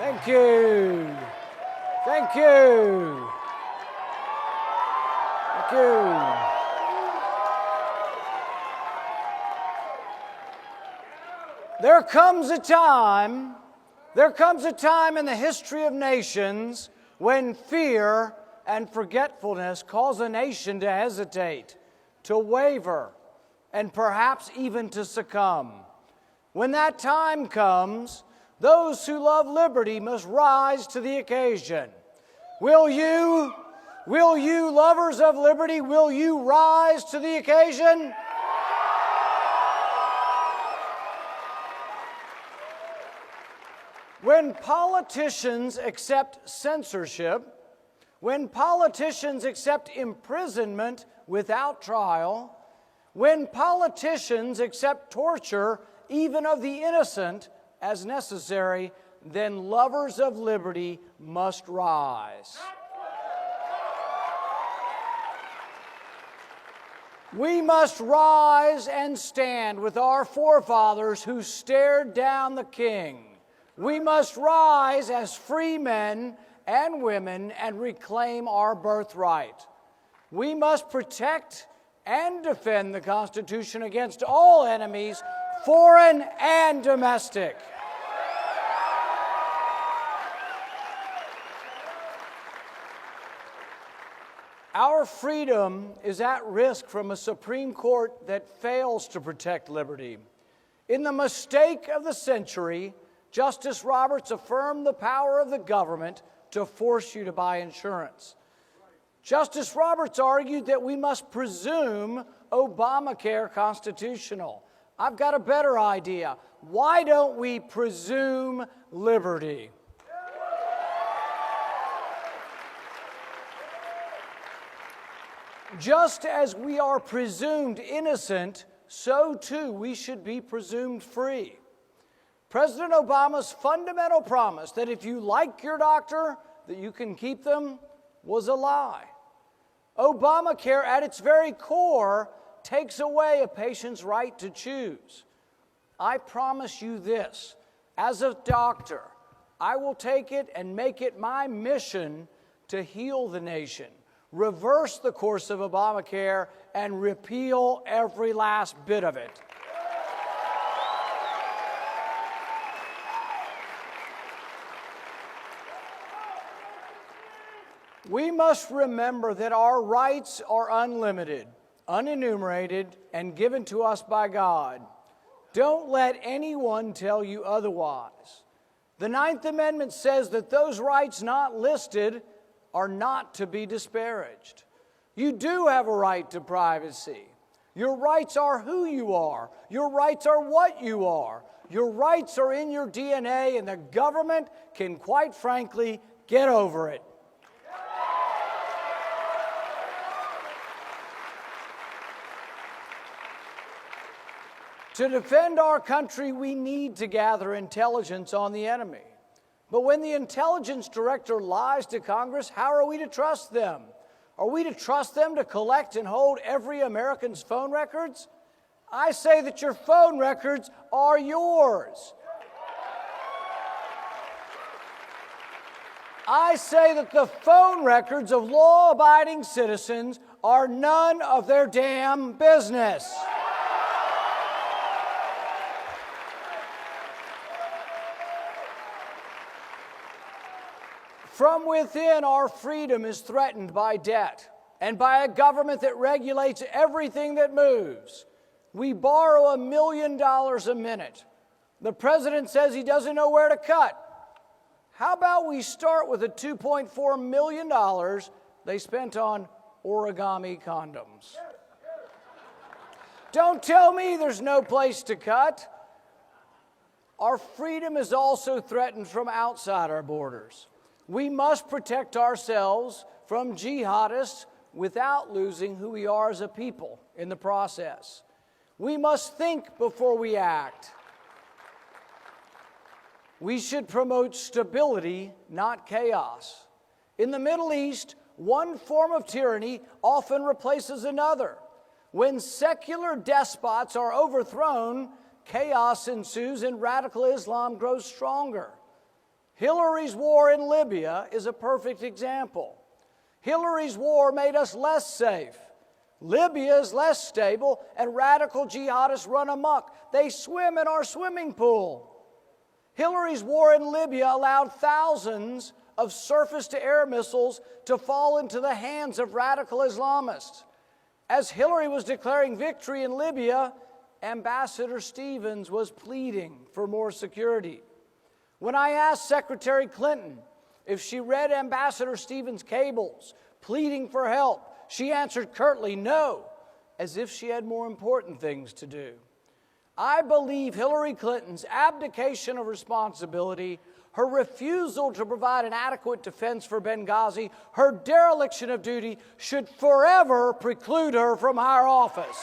Thank you. Thank you. Thank you. There comes a time in the history of nations when fear and forgetfulness cause a nation to hesitate, to waver, and perhaps even to succumb. When that time comes, those who love liberty must rise to the occasion. Will you, lovers of liberty, will you rise to the occasion? When politicians accept censorship, when politicians accept imprisonment without trial, when politicians accept torture, even of the innocent, as necessary, then lovers of liberty must rise. We must rise and stand with our forefathers who stared down the king. We must rise as free men and women and reclaim our birthright. We must protect and defend the Constitution against all enemies, foreign and domestic. Our freedom is at risk from a Supreme Court that fails to protect liberty. In the mistake of the century, Justice Roberts affirmed the power of the government to force you to buy insurance. Justice Roberts argued that we must presume Obamacare constitutional. I've got a better idea. Why don't we presume liberty? Just as we are presumed innocent, so too we should be presumed free. President Obama's fundamental promise that if you like your doctor, that you can keep them, was a lie. Obamacare, at its very core, takes away a patient's right to choose. I promise you this, as a doctor, I will take it and make it my mission to heal the nation, reverse the course of Obamacare, and repeal every last bit of it. We must remember that our rights are unlimited, unenumerated, and given to us by God. Don't let anyone tell you otherwise. The Ninth Amendment says that those rights not listed are not to be disparaged. You do have a right to privacy. Your rights are who you are. Your rights are what you are. Your rights are in your DNA, and the government can, quite frankly, get over it. To defend our country, we need to gather intelligence on the enemy. But when the intelligence director lies to Congress, how are we to trust them? Are we to trust them to collect and hold every American's phone records? I say that your phone records are yours. I say that the phone records of law-abiding citizens are none of their damn business. From within, our freedom is threatened by debt and by a government that regulates everything that moves. We borrow $1 million a minute. The president says he doesn't know where to cut. How about we start with the $2.4 million they spent on origami condoms? Don't tell me there's no place to cut. Our freedom is also threatened from outside our borders. We must protect ourselves from jihadists without losing who we are as a people in the process. We must think before we act. We should promote stability, not chaos. In the Middle East, one form of tyranny often replaces another. When secular despots are overthrown, chaos ensues and radical Islam grows stronger. Hillary's war in Libya is a perfect example. Hillary's war made us less safe. Libya is less stable, and radical jihadists run amok. They swim in our swimming pool. Hillary's war in Libya allowed thousands of surface-to-air missiles to fall into the hands of radical Islamists. As Hillary was declaring victory in Libya, Ambassador Stevens was pleading for more security. When I asked Secretary Clinton if she read Ambassador Stevens' cables pleading for help, she answered curtly no, as if she had more important things to do. I believe Hillary Clinton's abdication of responsibility, her refusal to provide an adequate defense for Benghazi, her dereliction of duty should forever preclude her from higher office.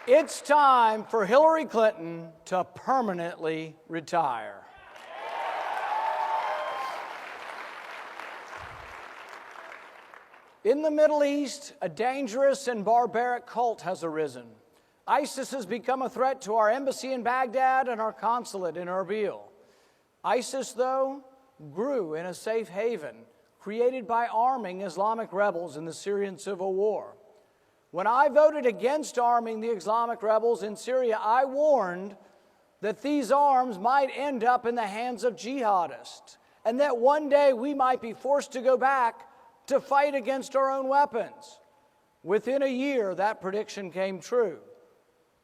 It's time for Hillary Clinton to permanently retire. In the Middle East, a dangerous and barbaric cult has arisen. ISIS has become a threat to our embassy in Baghdad and our consulate in Erbil. ISIS, though, grew in a safe haven created by arming Islamic rebels in the Syrian civil war. When I voted against arming the Islamic rebels in Syria, I warned that these arms might end up in the hands of jihadists, and that one day we might be forced to go back to fight against our own weapons. Within a year, that prediction came true.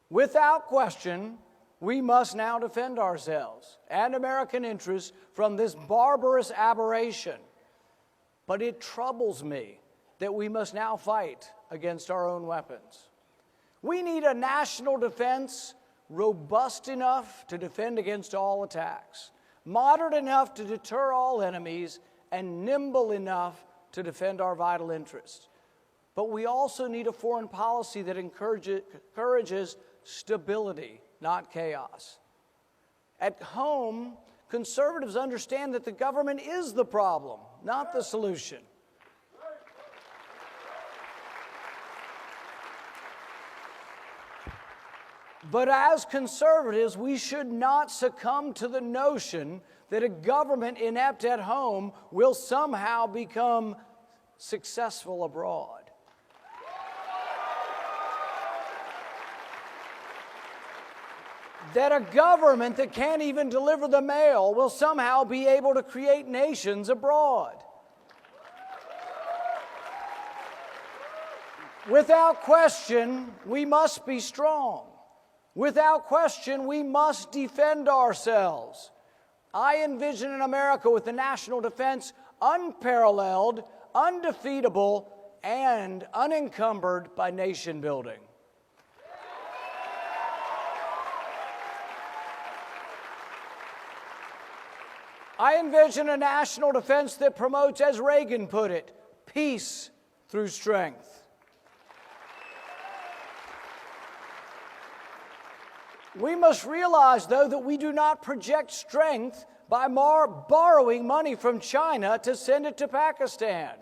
Without question, we must now defend ourselves and American interests from this barbarous aberration. But it troubles me that we must now fight against our own weapons. We need a national defense robust enough to defend against all attacks, modern enough to deter all enemies, and nimble enough to defend our vital interests. But we also need a foreign policy that encourages stability, not chaos. At home, conservatives understand that the government is the problem, not the solution. But as conservatives, we should not succumb to the notion that a government inept at home will somehow become successful abroad. That a government that can't even deliver the mail will somehow be able to create nations abroad. Without question, we must be strong. Without question, we must defend ourselves. I envision an America with a national defense unparalleled, undefeatable, and unencumbered by nation building. I envision a national defense that promotes, as Reagan put it, peace through strength. We must realize, though, that we do not project strength by borrowing money from China to send it to Pakistan.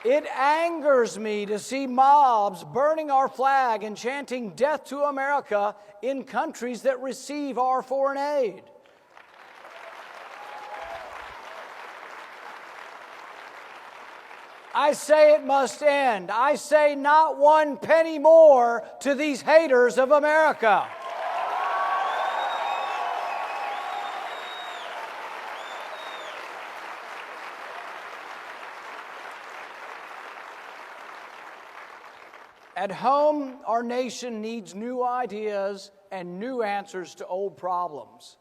It angers me to see mobs burning our flag and chanting "Death to America" in countries that receive our foreign aid. I say it must end. I say not one penny more to these haters of America. At home, our nation needs new ideas and new answers to old problems.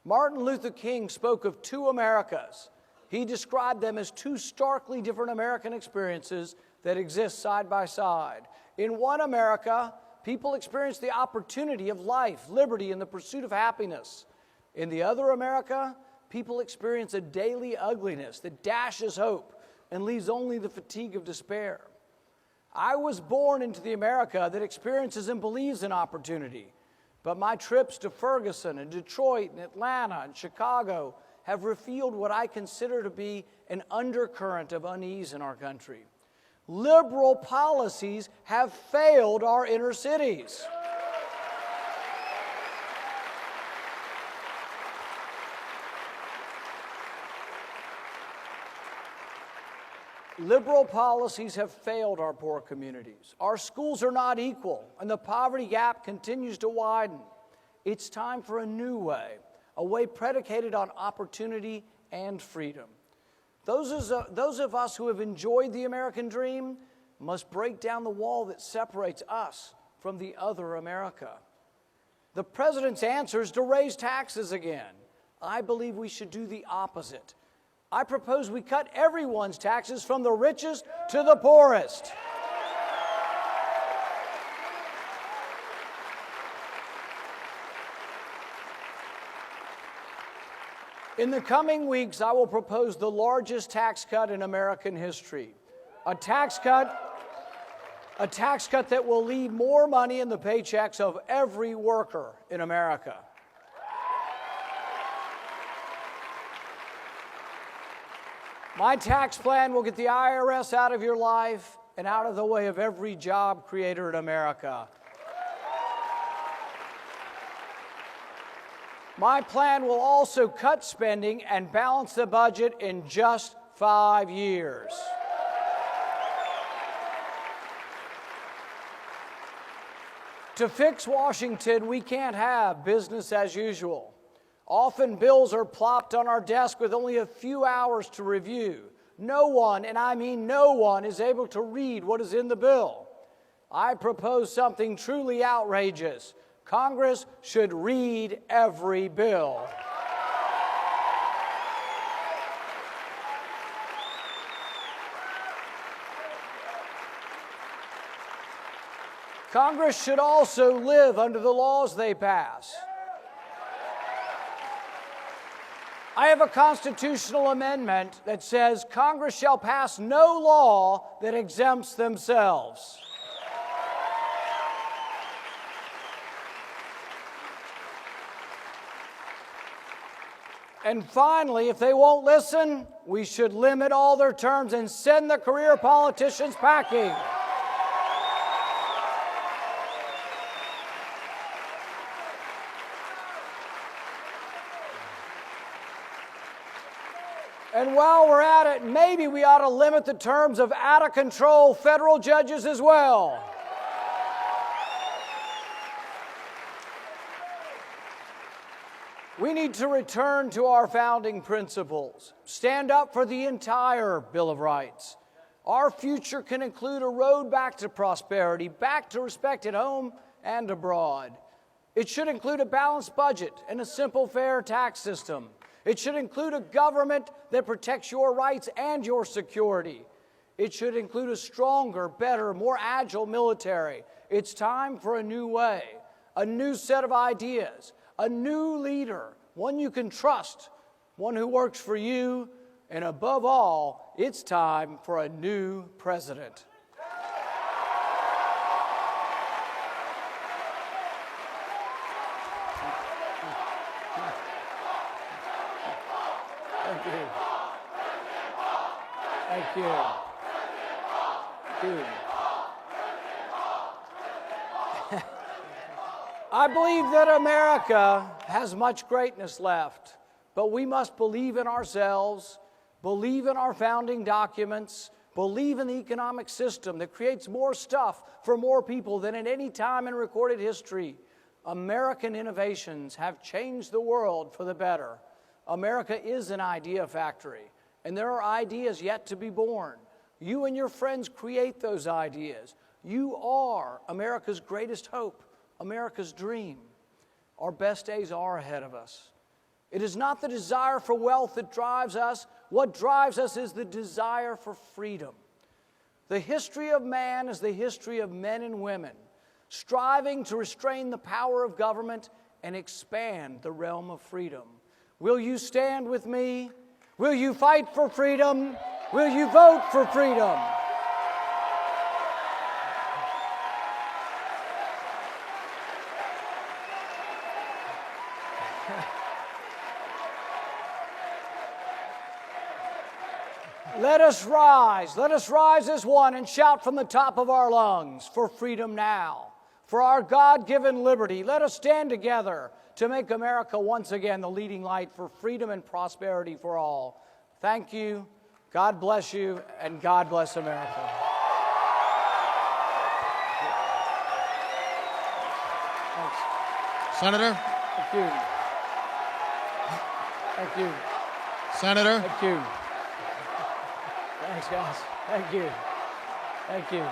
Martin Luther King spoke of two Americas. He described them as two starkly different American experiences that exist side by side. In one America, people experience the opportunity of life, liberty, and the pursuit of happiness. In the other America, people experience a daily ugliness that dashes hope and leaves only the fatigue of despair. I was born into the America that experiences and believes in opportunity, But my trips to Ferguson and Detroit and Atlanta and Chicago have revealed what I consider to be an undercurrent of unease in our country. Liberal policies have failed our inner cities. Liberal policies have failed our poor communities. Our schools are not equal, and the poverty gap continues to widen. It's time for a new way, a way predicated on opportunity and freedom. Those of us who have enjoyed the American dream must break down the wall that separates us from the other America. The president's answer is to raise taxes again. I believe we should do the opposite. I propose we cut everyone's taxes from the richest to the poorest. In the coming weeks, I will propose the largest tax cut in American history. A tax cut that will leave more money in the paychecks of every worker in America. My tax plan will get the IRS out of your life and out of the way of every job creator in America. My plan will also cut spending and balance the budget in just 5 years. To fix Washington, we can't have business as usual. Often bills are plopped on our desk with only a few hours to review. No one, and I mean no one, is able to read what is in the bill. I propose something truly outrageous. Congress should read every bill. Congress should also live under the laws they pass. I have a constitutional amendment that says Congress shall pass no law that exempts themselves. And finally, if they won't listen, we should limit all their terms and send the career politicians packing. And while we're at it, maybe we ought to limit the terms of out-of-control federal judges as well. We need to return to our founding principles, stand up for the entire Bill of Rights. Our future can include a road back to prosperity, back to respect at home and abroad. It should include a balanced budget and a simple, fair tax system. It should include a government that protects your rights and your security. It should include a stronger, better, more agile military. It's time for a new way, a new set of ideas, a new leader, one you can trust, one who works for you, and above all, it's time for a new president. Thank you. Thank you. Thank you. I believe that America has much greatness left, but we must believe in ourselves, believe in our founding documents, believe in the economic system that creates more stuff for more people than at any time in recorded history. American innovations have changed the world for the better. America is an idea factory, and there are ideas yet to be born. You and your friends create those ideas. You are America's greatest hope, America's dream. Our best days are ahead of us. It is not the desire for wealth that drives us. What drives us is the desire for freedom. The history of man is the history of men and women striving to restrain the power of government and expand the realm of freedom. Will you stand with me? Will you fight for freedom? Will you vote for freedom? Let us rise as one and shout from the top of our lungs for freedom now, for our God-given liberty. Let us stand together to make America once again the leading light for freedom and prosperity for all. Thank you, God bless you, and God bless America. Thanks. Senator? Thank you. Thank you. Senator? Thank you. Thanks, guys. Thank you. Thank you.